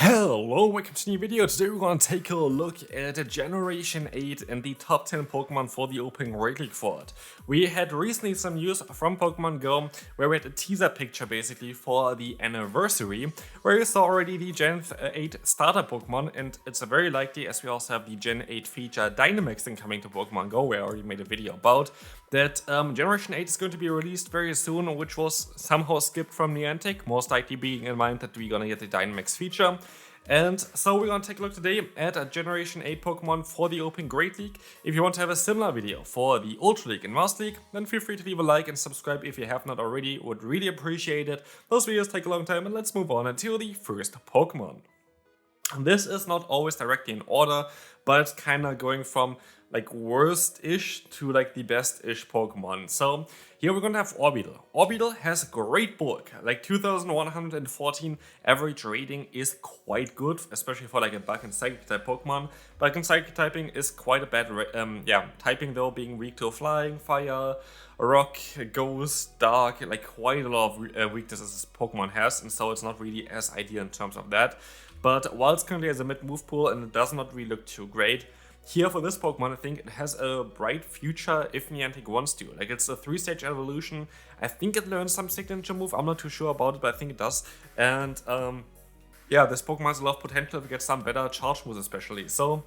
Hello, welcome to a new video. Today we're going to take a look at Generation 8 and the top 10 Pokemon for the Open Great League for it. We had recently some news from Pokemon Go where we had a teaser picture basically for the anniversary where you saw already the Gen 8 starter Pokemon, and it's very likely, as we also have the Gen 8 feature Dynamaxing coming to Pokemon Go, where I already made a video about, that Generation 8 is going to be released very soon, which was somehow skipped from Niantic, most likely being in mind that we're gonna get the Dynamax feature. And so we're gonna take a look today at a Generation 8 Pokemon for the Open Great League. If you want to have a similar video for the Ultra League and Master League, then feel free to leave a like and subscribe if you have not already, would really appreciate it. Those videos take a long time, and let's move on until the first Pokemon. This is not always directly in order, but it's kind of going from like worst-ish to like the best-ish Pokemon. So here we're gonna have Orbeetle. Orbeetle has great bulk, like 2114 average rating is quite good, especially for like a Bug and Psychic type Pokemon. Bug and Psychic typing is quite a bad typing though, being weak to Flying, Fire, Rock, Ghost, Dark, like quite a lot of weaknesses this Pokemon has, and so it's not really as ideal in terms of that. But while it's currently as a mid-move pool and it does not really look too great, here for this Pokemon, I think it has a bright future if Niantic wants to. Like, it's a 3-stage evolution. I think it learns some signature move. I'm not too sure about it, but I think it does. And yeah, this Pokemon has a lot of potential to get some better charge moves especially. So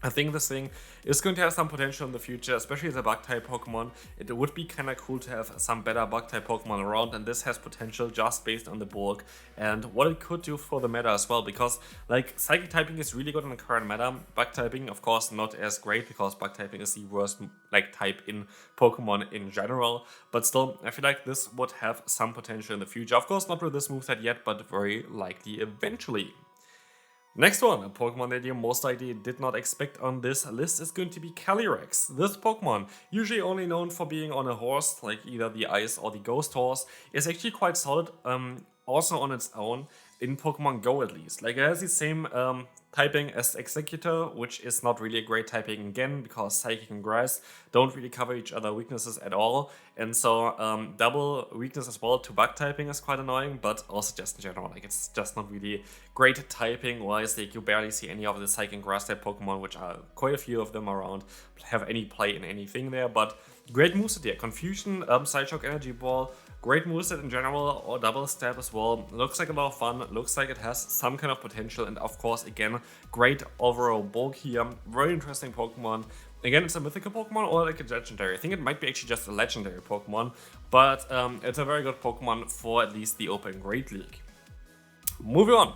I think this thing is going to have some potential in the future, especially as a Bug-type Pokemon. It would be kind of cool to have some better Bug-type Pokemon around, and this has potential just based on the bulk and what it could do for the meta as well, because like Psychic typing is really good in the current meta. Bug typing, of course, not as great because Bug typing is the worst like type in Pokemon in general, but still, I feel like this would have some potential in the future. Of course, not with this moveset yet, but very likely eventually. Next one, a Pokemon that you most likely did not expect on this list is going to be Colyrex. This Pokemon, usually only known for being on a horse, like either the Ice or the Ghost Horse, is actually quite solid, also on its own, in Pokemon Go at least. Like, it has the same typing as Executor, which is not really a great typing again, because Psychic and Grass don't really cover each other weaknesses at all, and so double weakness as well to Bug typing is quite annoying, but also just in general, like, it's just not really great typing wise. Like, you barely see any of the Psychic and Grass type Pokemon, which are quite a few of them around, have any play in anything there, but great moveset here. Confusion, Psyshock, Energy Ball, great moveset in general, or Double Step as well. Looks like a lot of fun, looks like it has some kind of potential, and of course, again, great overall bulk here. Very interesting Pokemon. Again, it's a mythical Pokemon or like a legendary. I think it might be actually just a legendary Pokemon, but it's a very good Pokemon for at least the Open Great League. Moving on,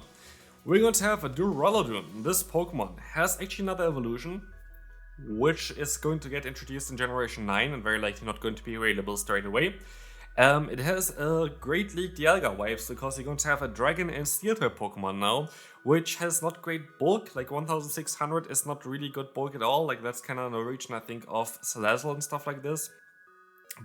we're going to have a Duraludon. This Pokemon has actually another evolution, which is going to get introduced in Generation 9 and very likely not going to be available straight away. It has a Great League Dialga vibes because you're going to have a Dragon and Steel type Pokemon now, which has not great bulk. Like 1600 is not really good bulk at all. Like, that's kind of in the region, I think, of Coalossal and stuff like this.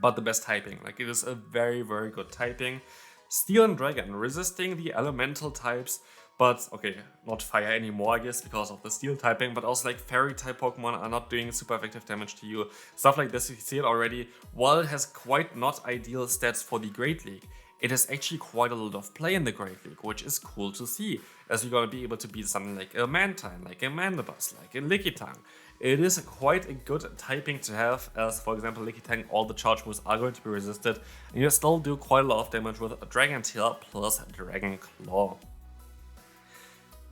But the best typing, like, it is a very, very good typing. Steel and Dragon, resisting the elemental types, but okay, not fire anymore, I guess, because of the steel typing, but also like fairy type Pokemon are not doing super effective damage to you. Stuff like this, you see it already. While it has quite not ideal stats for the Great League, it has actually quite a lot of play in the Great League, which is cool to see, as you're gonna be able to beat something like a Mantine, like a Mandibuzz, like a Lickitung. It is quite a good typing to have, as for example, Lickitung, all the charge moves are going to be resisted, and you still do quite a lot of damage with a Dragon Tail plus Dragon Claw.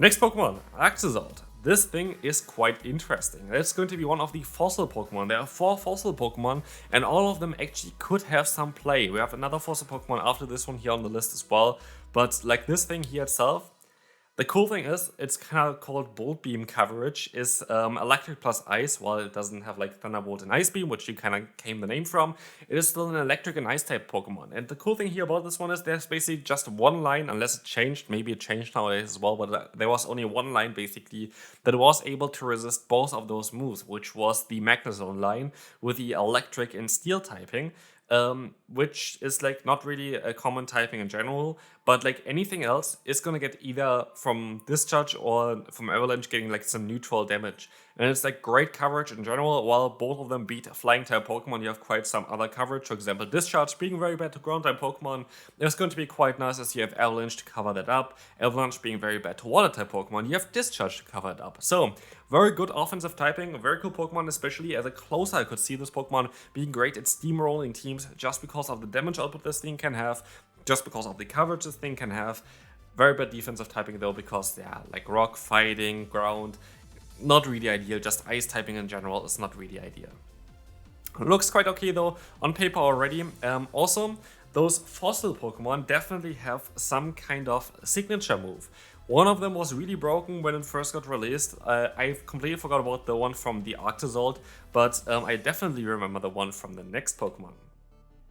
Next Pokemon, Arctozolt. This thing is quite interesting. It's going to be one of the fossil Pokemon. There are 4 fossil Pokemon, and all of them actually could have some play. We have another fossil Pokemon after this one here on the list as well, but like this thing here itself, the cool thing is, it's kind of called Bolt Beam coverage, is electric plus ice. While it doesn't have like Thunderbolt and Ice Beam, which you kind of came the name from, it is still an electric and ice type Pokemon. And the cool thing here about this one is there's basically just one line, unless it changed, maybe it changed nowadays as well, but there was only one line basically that was able to resist both of those moves, which was the Magnezone line with the electric and steel typing. which is like not really a common typing in general, but like anything else is gonna get either from Discharge or from Avalanche getting like some neutral damage. And it's like great coverage in general. While both of them beat flying type Pokemon, you have quite some other coverage. For example, Discharge being very bad to ground type Pokemon is going to be quite nice, as you have Avalanche to cover that up. Avalanche being very bad to water type Pokemon, you have Discharge to cover it up. So very good offensive typing, very cool Pokemon, especially as a closer I could see this Pokemon being great at steamrolling teams just because of the damage output this thing can have, just because of the coverage this thing can have. Very bad defensive typing though, because yeah, like rock, fighting, ground, not really ideal. Just ice typing in general is not really ideal. Looks quite okay though on paper already. Also, those fossil Pokemon definitely have some kind of signature move. One of them was really broken when it first got released. I completely forgot about the one from the Arctozolt, but I definitely remember the one from the next Pokemon,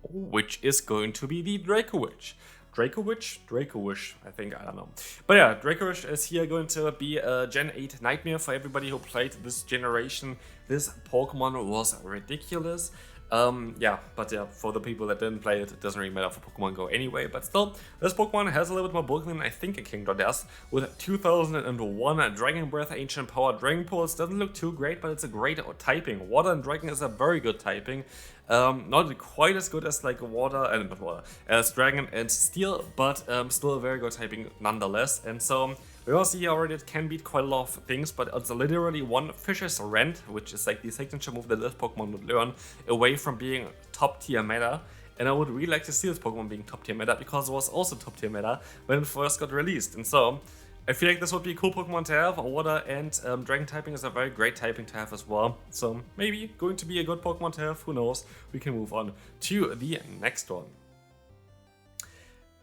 which is going to be the Dracovish. Dracovish, I think, I don't know. But yeah, Dracovish is here going to be a Gen 8 nightmare for everybody who played this generation. This Pokemon was ridiculous. Yeah, but yeah, for the people that didn't play it, it doesn't really matter for Pokemon Go anyway. But still, this Pokemon has a little bit more bulk than I think a Kingdra does. With 2001 Dragon Breath, Ancient Power, Dragon Pulse doesn't look too great, but it's a great typing. Water and Dragon is a very good typing. Not quite as good as like water and not water as Dragon and Steel, but still a very good typing nonetheless. And so we all see already it can beat quite a lot of things, but it's literally one Fish's Rent, which is like the signature move that this Pokemon would learn, away from being top tier meta. And I would really like to see this Pokemon being top tier meta, because it was also top tier meta when it first got released. And so I feel like this would be a cool Pokemon to have. Water and Dragon typing is a very great typing to have as well. So maybe going to be a good Pokemon to have, who knows. We can move on to the next one.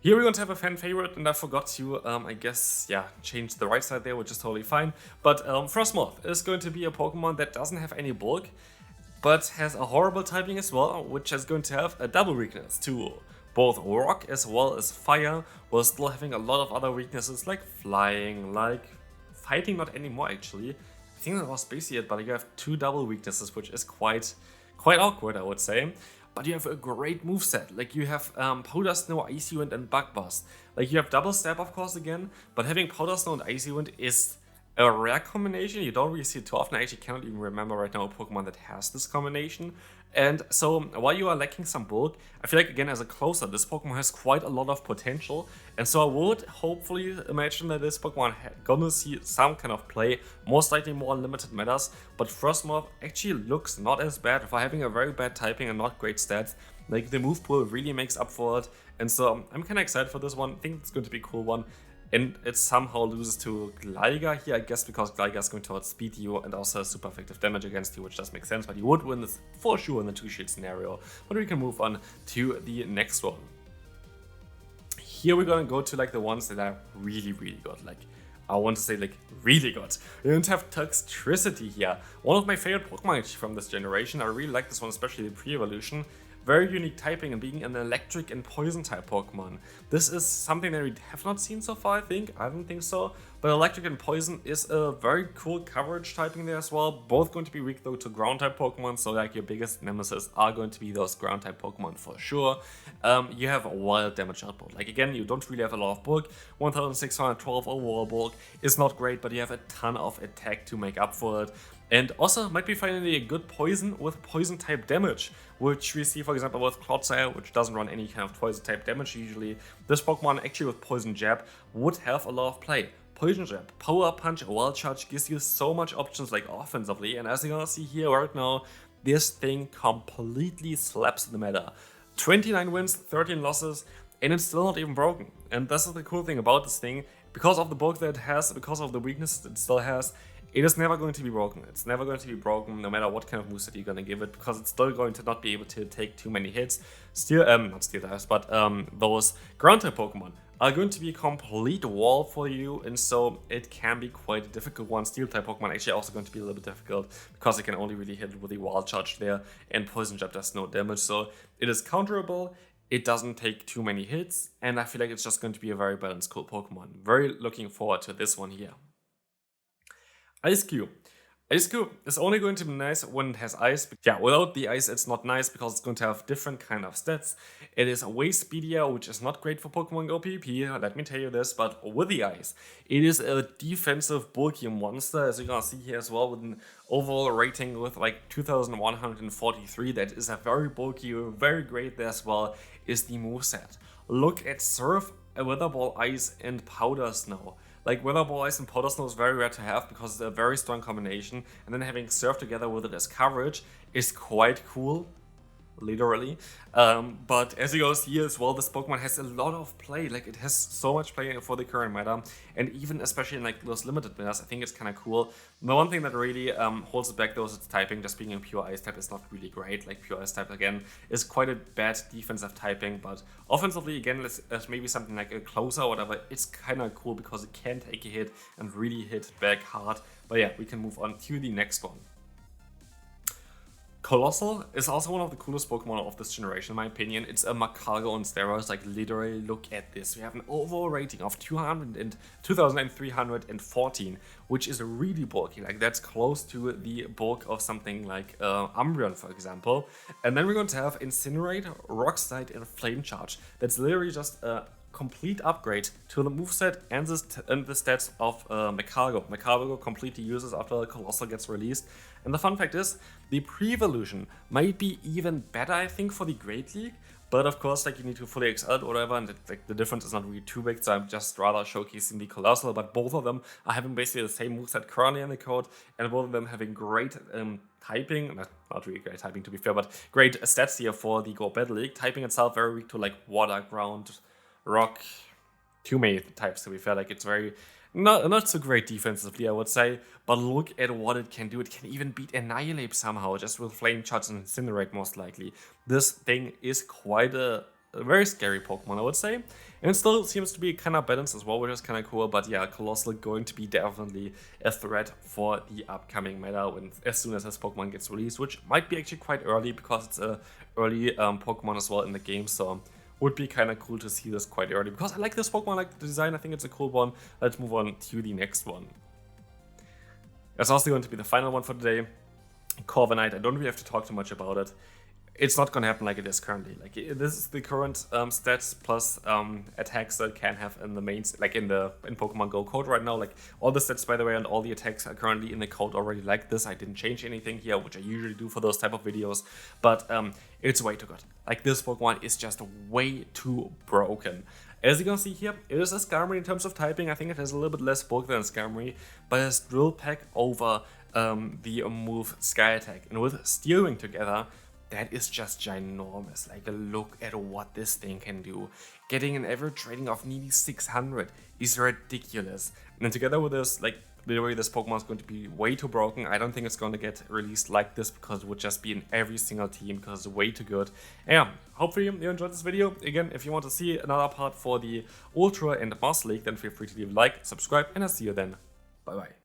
Here we're going to have a fan favorite, and I forgot to, I guess, yeah, change the right side there, which is totally fine. But Frosmoth is going to be a Pokemon that doesn't have any bulk, but has a horrible typing as well, which is going to have a double weakness to both rock as well as fire, while still having a lot of other weaknesses like flying, like fighting, not anymore actually. I think that was basically it, but you have two double weaknesses, which is quite awkward, I would say. But you have a great moveset. Like you have Powder Snow, Icy Wind, and Bug Bust. Like you have Double Step, of course, again, but having Powder Snow and Icy Wind is a rare combination. You don't really see it too often. I actually cannot even remember right now a Pokemon that has this combination. And so while you are lacking some bulk, I feel like, again, as a closer, this Pokemon has quite a lot of potential. And so I would hopefully imagine that this Pokemon gonna see some kind of play, most likely more limited metas. But Frosmoth actually looks not as bad for having a very bad typing and not great stats. Like the move pool really makes up for it. And so I'm kind of excited for this one. I think it's going to be a cool one. And it somehow loses to Gligar here, I guess, because Gligar is going to outspeed you and also has super effective damage against you, which does make sense, but you would win this for sure in the two-shield scenario. But we can move on to the next one. Here we're gonna go to like the ones that are really, really good. Like, I want to say like really good. We're going to have Toxtricity here. One of my favorite Pokemon actually from this generation. I really like this one, especially the pre-evolution. Very unique typing and being an electric and poison type Pokemon. This is something that we have not seen so far, I think. I don't think so. But electric and poison is a very cool coverage typing there as well. Both going to be weak though to ground type Pokemon. So like your biggest nemesis are going to be those ground type Pokemon for sure. You have a wild damage output. Like again, you don't really have a lot of bulk. 1612 overall bulk is not great, but you have a ton of attack to make up for it. And also might be finally a good poison with poison type damage, which we see for example with Clodsire, which doesn't run any kind of poison type damage usually. This Pokemon actually with Poison Jab would have a lot of play. Poison Jab, Power Punch, Wild Charge gives you so much options like offensively, and as you're gonna see here right now, this thing completely slaps the meta. 29 wins, 13 losses, and it's still not even broken. And this is the cool thing about this thing, because of the bulk that it has, because of the weaknesses it still has, it is never going to be broken. It's never going to be broken no matter what kind of moveset you're going to give it, because it's still going to not be able to take too many hits. Not Steel types, but those ground type Pokemon are going to be a complete wall for you, and so it can be quite a difficult one. Steel type Pokemon actually also going to be a little bit difficult, because it can only really hit with the Wild Charge there, and Poison Jab does no damage, so it is counterable. It doesn't take too many hits, and I feel like it's just going to be a very balanced, cool Pokemon. Very looking forward to this one here. Eiscue. Eiscue is only going to be nice when it has ice. Yeah, without the ice it's not nice because it's going to have different kind of stats. It is way speedier, which is not great for Pokemon Go PvP, let me tell you this, but with the ice, it is a defensive bulky monster, as you can see here as well, with an overall rating with like 2143. That is a very bulky, very great there as well, is the moveset. Look at Surf, Weather Ball, Ice, and Powder Snow. Like, Weather Ball, Ice, and Powder Snow is very rare to have because it's a very strong combination, and then having Surf together with it as coverage is quite cool, literally. But as you guys see as well, this Pokemon has a lot of play. Like, it has so much play for the current meta, and even especially in like those limited metas, I think it's kind of cool. The one thing that really holds it back though is its typing. Just being a pure ice type is not really great. Like, pure ice type again is quite a bad defensive typing, but offensively again, as maybe something like a closer or whatever, it's kind of cool because it can take a hit and really hit back hard. But yeah, we can move on to the next one. Coalossal is also one of the coolest Pokemon of this generation, in my opinion. It's a Magcargo on steroids. Like, literally, look at this. We have an overall rating of 2,314, which is really bulky. Like, that's close to the bulk of something like Umbreon, for example. And then we're going to have Incinerate, Rock Slide, and Flame Charge. That's literally just a complete upgrade to the moveset and the stats of Magcargo. Magcargo completely uses after Coalossal gets released. And the fun fact is, the pre-evolution might be even better, I think, for the Great League. But of course, like, you need to fully excel it or whatever, and like, the difference is not really too big, so I'm just rather showcasing the Coalossal. But both of them are having basically the same moveset currently in the code, and both of them having great typing, not really great typing to be fair, but great stats here for the Go Battle League. Typing itself very weak to like water, ground, rock, too many types to be fair. Like, it's very not so great defensively, I would say, but look at what it can do. It can even beat Annihilate somehow, just with Flame Charge and Incinerate most likely. This thing is quite a very scary Pokemon, I would say, and it still seems to be kind of balanced as well, which is kind of cool. But yeah, Coalossal going to be definitely a threat for the upcoming meta as soon as this Pokemon gets released, which might be actually quite early because it's a early Pokemon as well in the game, so would be kind of cool to see this quite early, because I like this Pokemon, I like the design, I think it's a cool one. Let's move on to the next one. That's also going to be the final one for today. Corviknight, I don't really have to talk too much about it. It's not going to happen like it is currently. Like, this is the current stats plus attacks that it can have in the mains, like in Pokemon Go code right now. Like, all the stats, by the way, and all the attacks are currently in the code already like this. I didn't change anything here, which I usually do for those type of videos, but it's way too good. Like, this Pokemon is just way too broken. As you can see here, it is a Skarmory in terms of typing. I think it has a little bit less bulk than Skarmory, but it has Drill Peck over the move Sky Attack, and with Steering together, that is just ginormous. Like, look at what this thing can do. Getting an average rating of nearly 600 is ridiculous. And then together with this, like, literally this Pokemon is going to be way too broken. I don't think it's going to get released like this because it would just be in every single team because it's way too good. And yeah, hopefully you enjoyed this video. Again, if you want to see another part for the Ultra and Master League, then feel free to leave a like, subscribe, and I'll see you then. Bye bye.